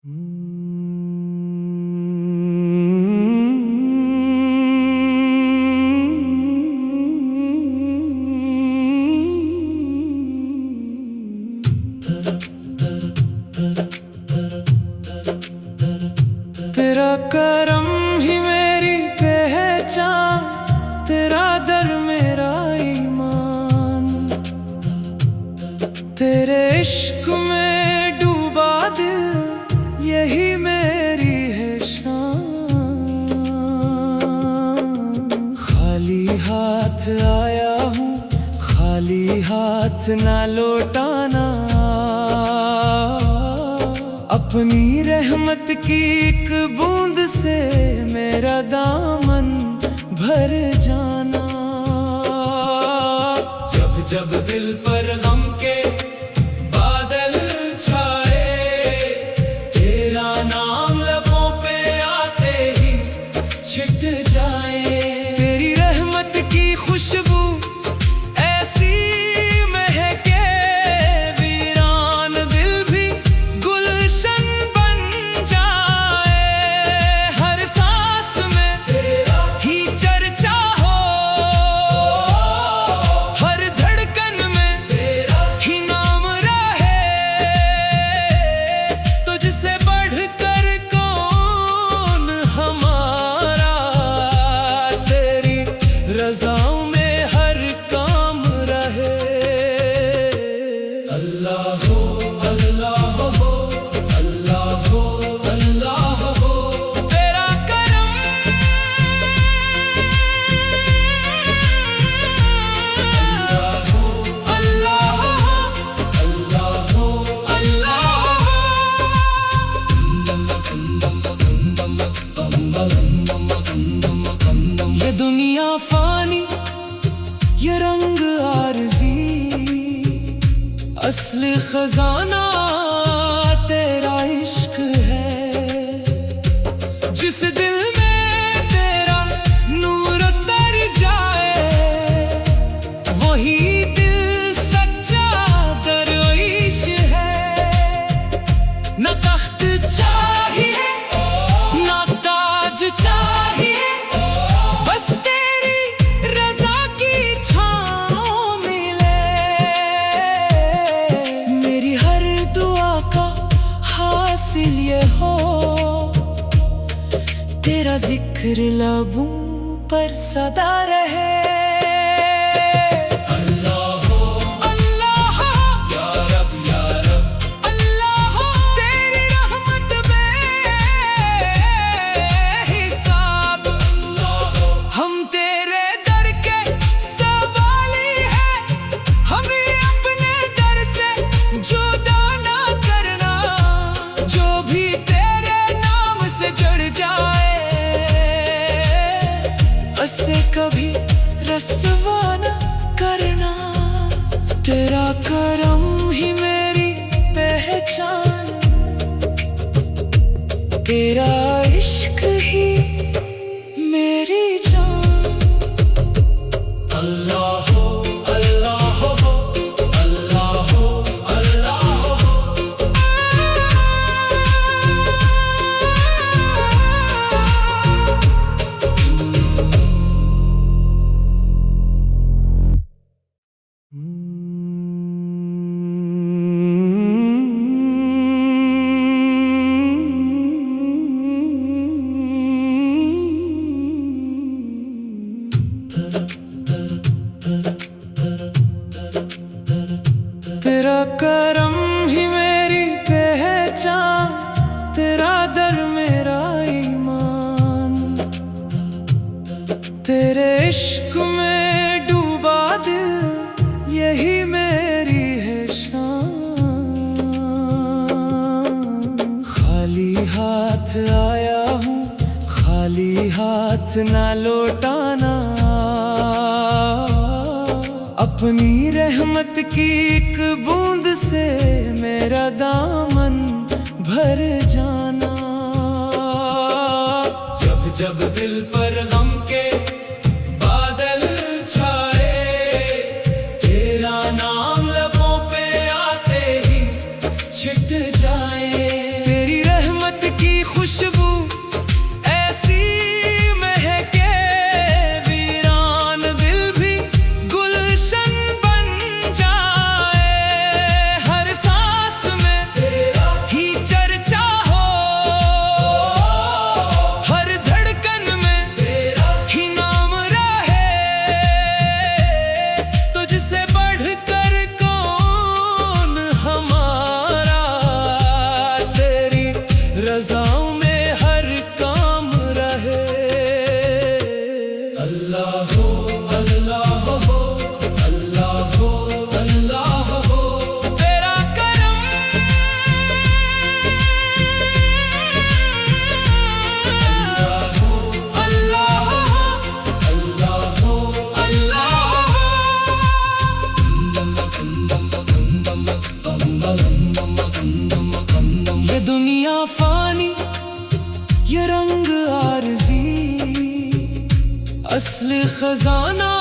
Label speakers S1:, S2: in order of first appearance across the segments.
S1: तेरा करम ही मेरी पहचान, तेरा दर मेरा ईमान, तेरे इश्क में डूबा दिल, यही मेरी है शान। खाली हाथ आया हूँ, खाली हाथ ना लौटाना, अपनी रहमत की एक बूंद से मेरा दामन भर जाना। जब जब दिल पर गम के बादल छाए, तेरा नाम लबों पे आते ही छिट जाए। तेरी रहमत की खुशबू ऐसी महके, वीरान दिल भी गुलशन बन जाए। हर सांस में तेरा ही चर्चा हो, हर धड़कन में तेरा ही नाम रहे। तुझसे बढ़कर कौन हमारा, तेरी रज़ाओं में हर काम रहे। अल्लाह हो, अल्लाह हो, अल्लाह हो, अल्लाह हो, तेरा करम। अल्लाह हो, अल्लाह हो, अल्लाह हो। ये दुनिया फानी, ये रंग आरज़ी, असली खजाना तेरा इश्क है। जिस दिल में तेरा नूर उतर जाए, वही दिल सच्चा दरवेश है। न तख्त चाहिए, न ताज चाहिए, बस तेरी रज़ा की छाँव मिले। मेरी हर दुआ का हासिल ये हो, तेरा जिक्र लबों पर सदा रहे। अल्लाह हो, अल्लाह हो, या रब, या रब, अल्लाह हो, तेरी रहमत बेहिसाब। अल्लाह हो, हम तेरे दर के सवाली हैं, हमें अपने दर से जुदा ना करना। जो भी तेरे नाम से जुड़ जाए, उसे कभी रस्वा न करना। तेरा करम ही मेरी पहचान, तेरा इश्क ही मेरी जान। अल्लाह हो, अल्लाह हो, अल्लाह हो, अल्लाह हो। तेरा करम ही मेरी पहचान, तेरा दर मेरा ईमान, तेरे इश्क में डूबा दिल, यही मेरी है शान। खाली हाथ आया हूँ, खाली हाथ ना लौटाना, अपनी रहमत की एक बूंद से मेरा दामन भर जाना। जब जब दिल पर गम के बादल छाए, तेरा नाम लबों पे आते ही छिट जाए। तेरी रहमत दुनिया फानी, ये रंग आरज़ी, असली खजाना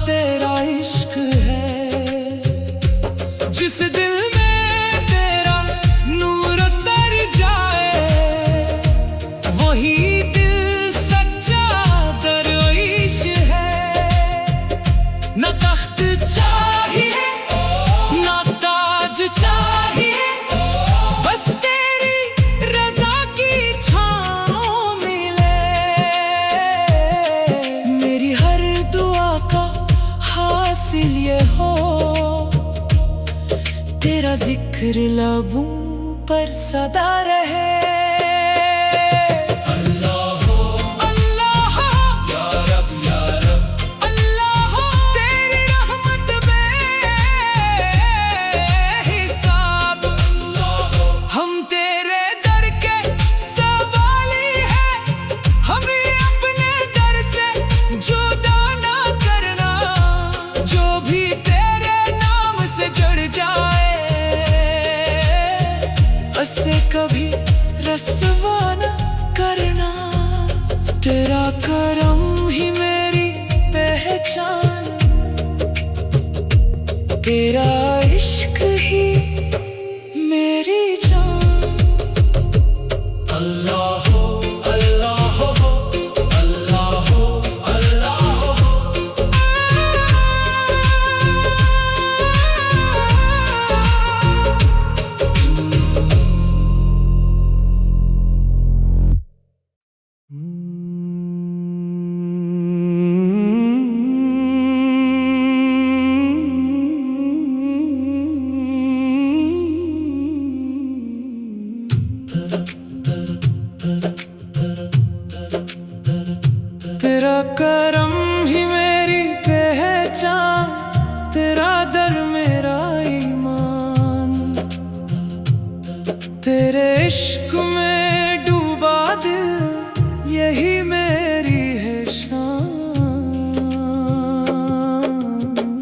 S1: तेरा इश्क है। जिस दिल में तेरा नूर उतर जाए, वही दिल सच्चा दरवेश है। न तख्त चाहिए न ताज चाहिए, बस तेरी रज़ा की छाँव मिले। मेरी हर दुआ का हासिल ये हो, तेरा जिक्र लबों पर सदा रहे। अल्लाह अल्लाह या रब अल्लाह, तेरी रहमत बेहिसाब। हम तेरे दर के सवाली हैं, हमें अपने दर से जुदा ना करना। जो भी तेरे नाम से जुड़ जाए, उसे कभी रस्वा न करना। तेरा करम ही मेरी पहचान, तेरा इश्क ही मेरी जान। अल्लाह अल्लाह अल्लाह अल्लाह। तेरा करम ही मेरी पहचान, तेरा दर मेरा ईमान। तेरे इश्क में डूबा दिल, यही मेरी है शान।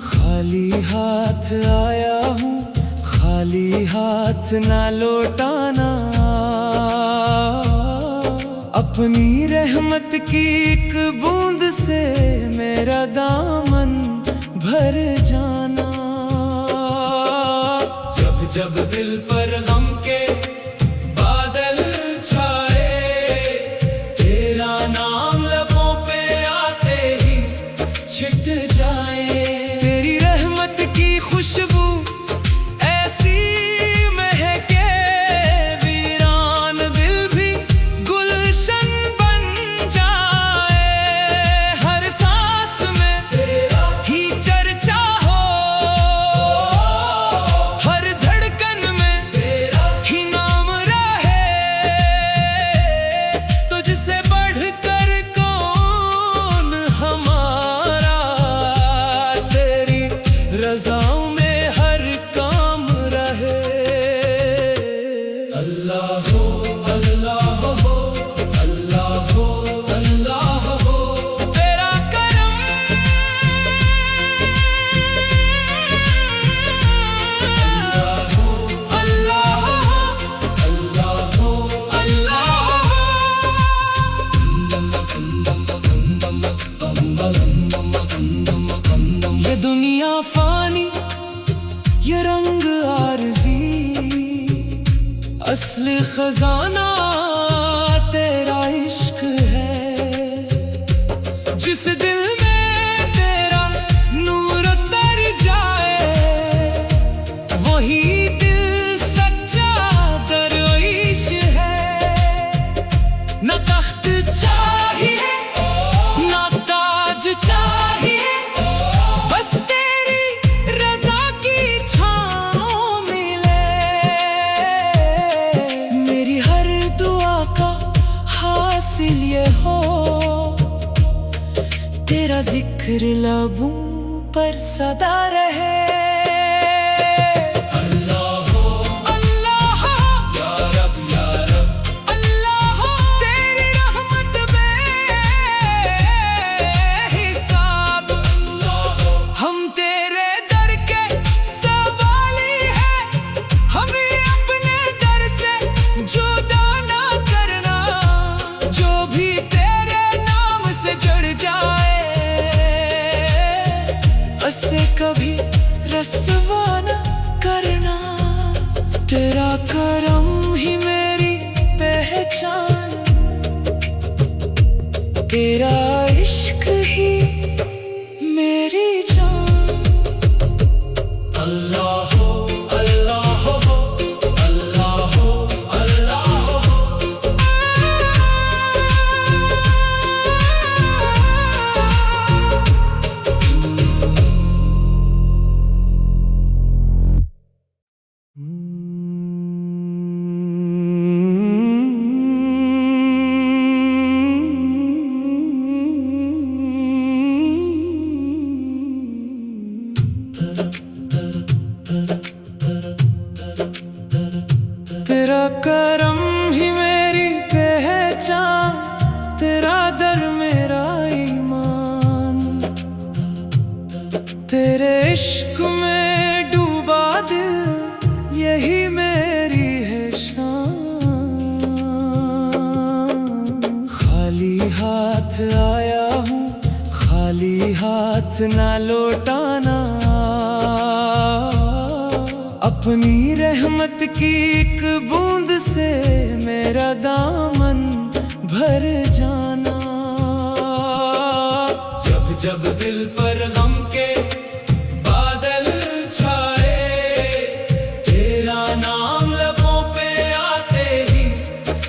S1: खाली हाथ आया हूँ, खाली हाथ ना लौटाना। अपनी रहमत की एक बूंद से मेरा दामन भर जाना। जब जब दिल पर गम के बादल छाए, तेरा नाम लबों पे आते ही छिट जाए। तेरी रहमत की खुशबू ऐसी महके, वीरान दिल भी गुलशन बन जाए। हर सांस में तेरा ही चर्चा हो, हर धड़कन में तेरा ही नाम रहे। तुझसे बढ़कर कौन हमारा, तेरी रज़ाओं में हर काम रहे। अल्लाह हो अल्लाह हो अल्लाह हो अल्लाह हो। तेरा करम अल्लाह हो अल्लाह हो अल्लाह हो। ये दुनिया फानी, ये रंग आरज़ी, असली खजाना तेरा इश्क है। जिस दिल में तेरा नूर उतर जाए, वही दिल सच्चा दरवेश है। न तख्त चाहिए न ताज चाहिए, बस तेरी रज़ा की छाँव मिले। मेरी हर दुआ का हासिल ये हो, तेरा जिक्र लबों पर सदा रहे। अल्लाह अल्लाह या रब अल्लाह, तेरी रहमत बेहिसाब। हम तेरे दर के सवाली हैं, हमें अपने दर से उससे कभी रस्वा न करना। तेरा करम ही मेरी पहचान, तेरा इश्क ही मेरी जान। अल्लाह हो अल्लाह हो अल्लाह हो अल्लाह हो। तेरा करम ही मेरी पहचान, तेरा दर मेरा ईमान। तेरे इश्क में डूबा दिल, यही मेरी है शान। खाली हाथ आया हूँ, खाली हाथ ना लौटाना। अपनी रहमत की एक बूंद से मेरा दामन भर जाना। जब जब दिल पर गम के बादल छाए, तेरा नाम लबों पे आते ही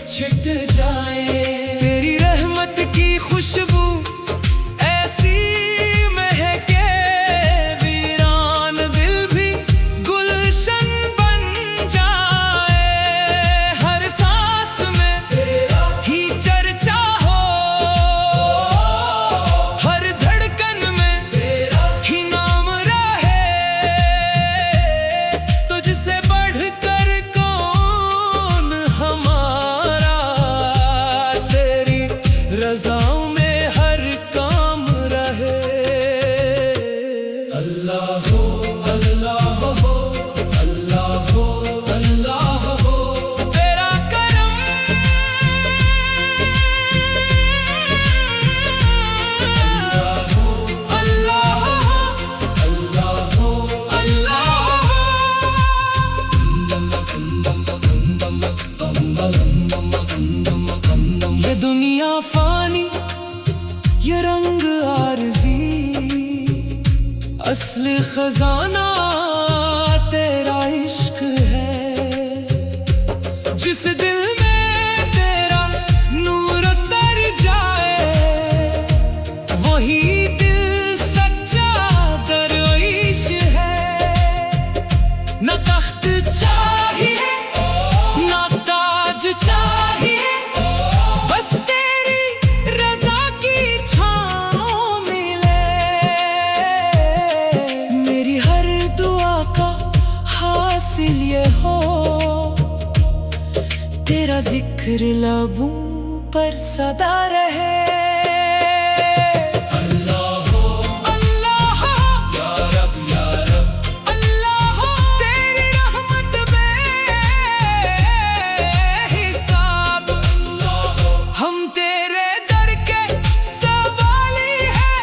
S1: छिट जाए। तेरी रहमत की खुशबू ऐसी महके, वीरान दिल भी गुलशन बन जाए। हर सांस में तेरा ही चर्चा हो, हर धड़कन में तेरा ही नाम रहे। तुझसे बढ़कर कौन हमारा, तेरी रज़ाओं में हर काम रहे। अल्लाह हो अल्लाह हो अल्लाह हो अल्लाह हो। तेरा करम अल्लाह हो अल्लाह हो अल्लाह हो अल्लाह हो। ये दुनिया फानी, ये रंग आरज़ी, असली खजाना तेरा इश्क है। जिस दिल में तेरा नूर उतर जाए, वही दिल सच्चा दरवेश है। न तख्त चाहिए न ताज चाहिए, बस तेरी रज़ा की छाँव मिले। मेरी हर दुआ का हासिल ये हो, तेरा जिक्र लबों पर सदा रहे। अल्लाह हो अल्लाह हो या रब या रब। अल्लाह हो तेरी रहमत बेहिसाब। अल्लाह हो हम तेरे दर के सवाली हैं,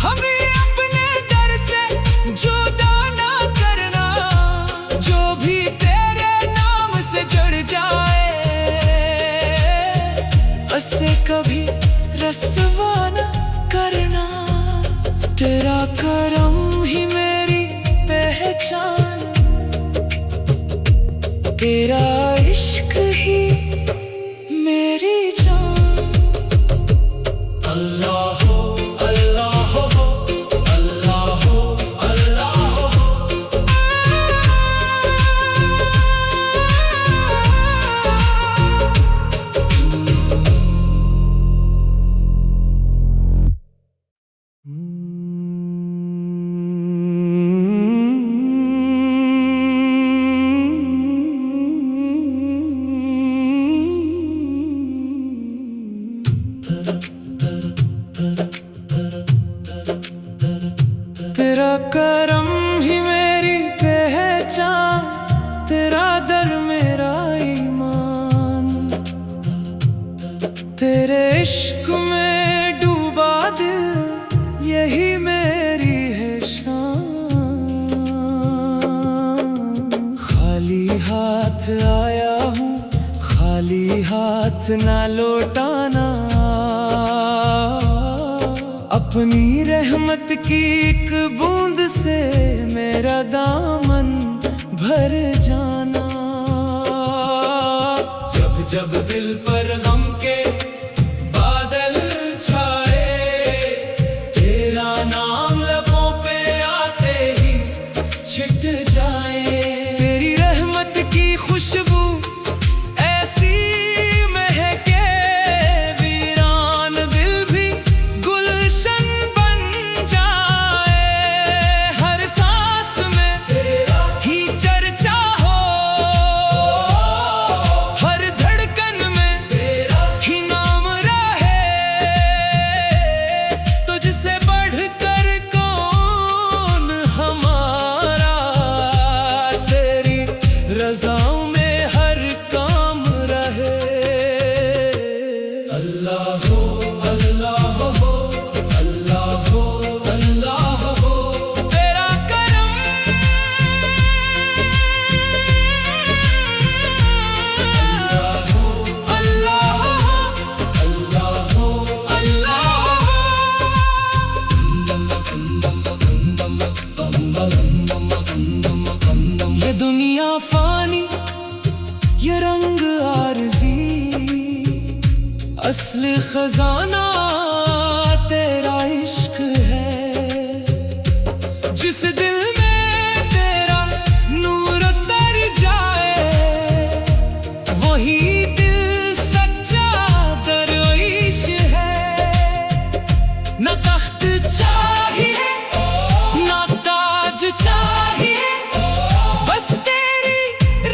S1: हमें अपने दर से जुदा ना करना। जो भी तेरे नाम से जुड़ जाए, उससे कभी रस्वा न करना। तेरा करम ही मेरी पहचान, तेरा इश्क ही मेरी जान। अल्लाह हो अल्लाह हो अल्लाह हो अल्लाह हो। तेरा करम ही मेरी पहचान, तेरा दर मेरा ईमान। तेरे इश्क में डूबा दिल, यही मेरी है शान। हाथ ना लौटाना, अपनी रहमत की एक बूंद से मेरा दामन भर जाना। जब जब दिल पर गम के बादल छाए, तेरा नाम लबों पे आते ही छिट जाए। तेरी रहमत की खुशबू ऐसी महके, वीरान दिल भी गुलशन बन जाए। हर सांस में तेरा ही चर्चा हो, हर धड़कन में तेरा ही नाम रहे। तुझसे बढ़कर कौन हमारा, तेरी रज़ाओं में हर काम रहे। अल्लाह हो, अल्लाह हो, अल्लाह हो, अल्लाह हो, तेरा करम। अल्लाह हो, अल्लाह हो, अल्लाह हो, अल्लाह हो। ये दुनिया फानी, ये रंग आरज़ी, असली खजाना तेरा इश्क है। जिस दिल में तेरा नूर उतर जाए, वही दिल सच्चा दरवेश है। न तख्त चाहिए न ताज चाहिए, बस तेरी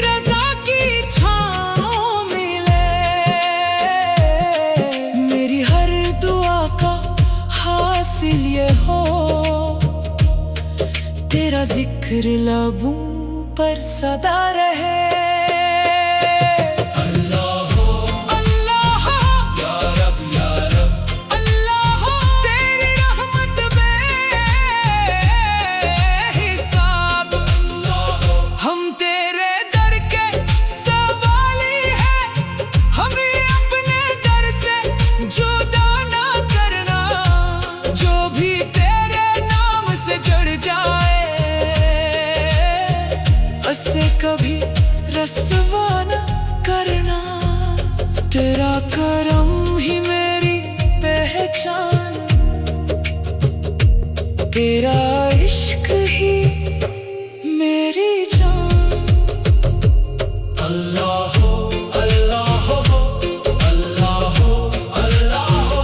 S1: रज़ा की छाँव मिले। मेरी हर दुआ का हासिल ये हो, तेरा जिक्र लबों पर सदा रहे। अल्लाह हो, अल्लाह हो, या रब या रब, अल्लाह हो, तेरी रहमत बेहिसाब। अल्लाह हो, हम तेरे दर के सवाली हैं, हमें अपने दर से जुदा ना करना। जो भी तेरे नाम से जुड़ जाए, उसे कभी रस्वा न करना। तेरा करम ही मेरी पहचान, तेरा इश्क ही मेरी जान। अल्लाह हो, अल्लाह हो, अल्लाह हो, अल्लाह हो।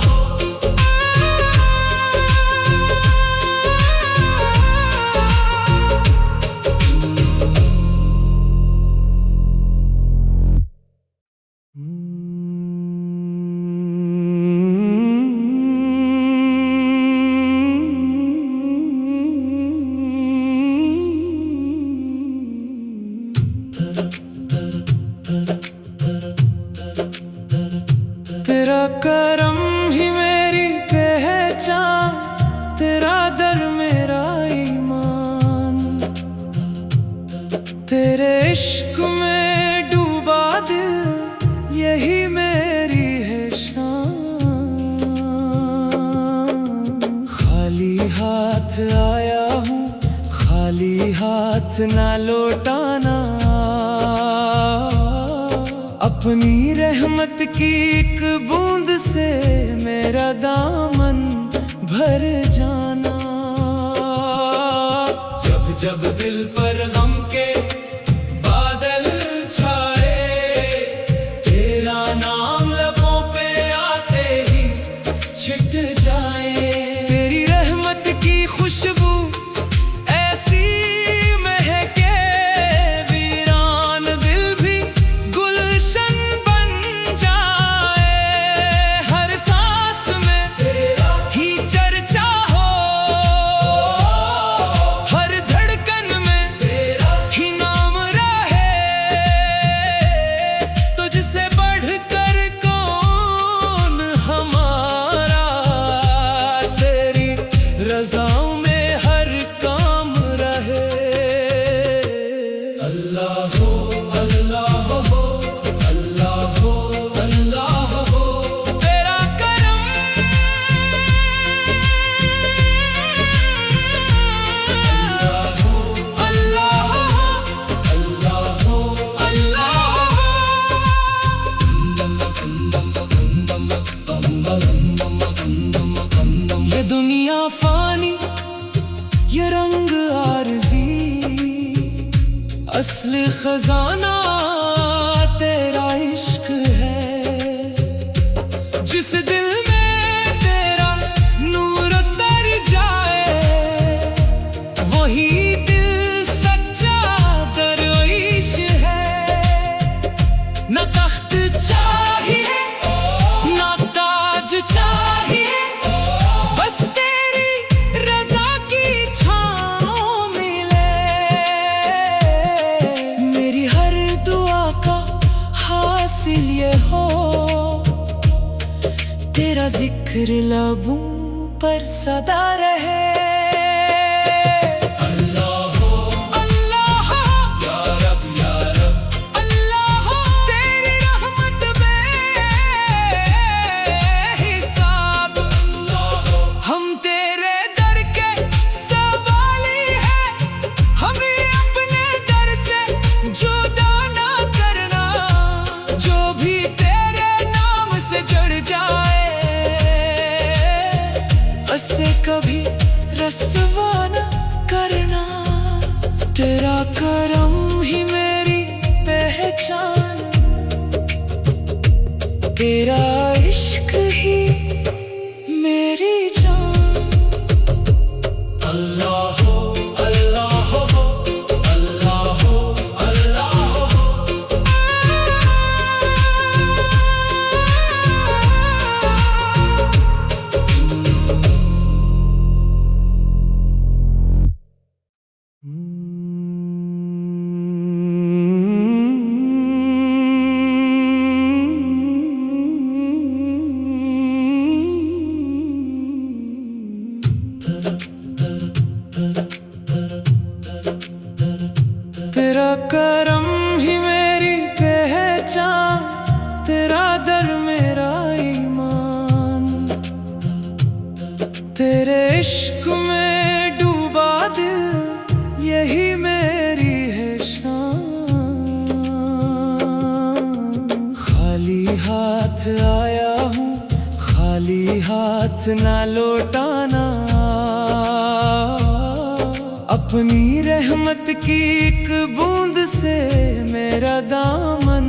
S1: तेरा करम ही मेरी पहचान, तेरा दर मेरा ईमान। तेरे इश्क में डूबा दिल, यही मेरी है शान। खाली हाथ आया हूँ, खाली हाथ ना लौटाना, अपनी रहमत की एक बूंद से मेरा दामन भर जाना। जब जब दिल पर गम के बादल छाए, तेरा नाम लबों पे आते ही छिट जाए। तेरी रहमत की खुशबू ऐसी महके, वीरान दिल भी गुलशन बन जाए। हर सांस में तेरा ही चर्चा हो, हर धड़कन में तेरा ही नाम रहे। तुझसे बढ़कर कौन हमारा, खजाना तेरा इश्क है, जिस दिल में तेरा नूर उतर जाए वही दिल सच्चा दरवेश है। न तख्त चाहिए न ताज चाहिए, बस तेरी रजा की छाँव मिले। मेरी हर दुआ का हासिल ये हो, तेरा जिक्र लबों पर सदा रहे। अल्लाह अल्लाह या रब या रब, अल्लाह तेरी रहमत बेहिसाब। हम तेरे दर के सवाली हैं, हमें अपने दर से जुदा ना करना। जो भी तेरे नाम से जुड़ जाए उसे कभी रस्वा न करना। तेरा करम ही मेरी पहचान, तेरा इश्क ही मेरी जान। अल्लाह अल्लाह अल्लाह अल्लाह। तेरा करम ही मेरी पहचान, तेरा दर मेरा ईमान। तेरे इश्क में डूबा दिल यही मेरी है शान। खाली हाथ आया हूँ, खाली हाथ ना लौटाना। अपनी रहमत की एक बूंद से मेरा दामन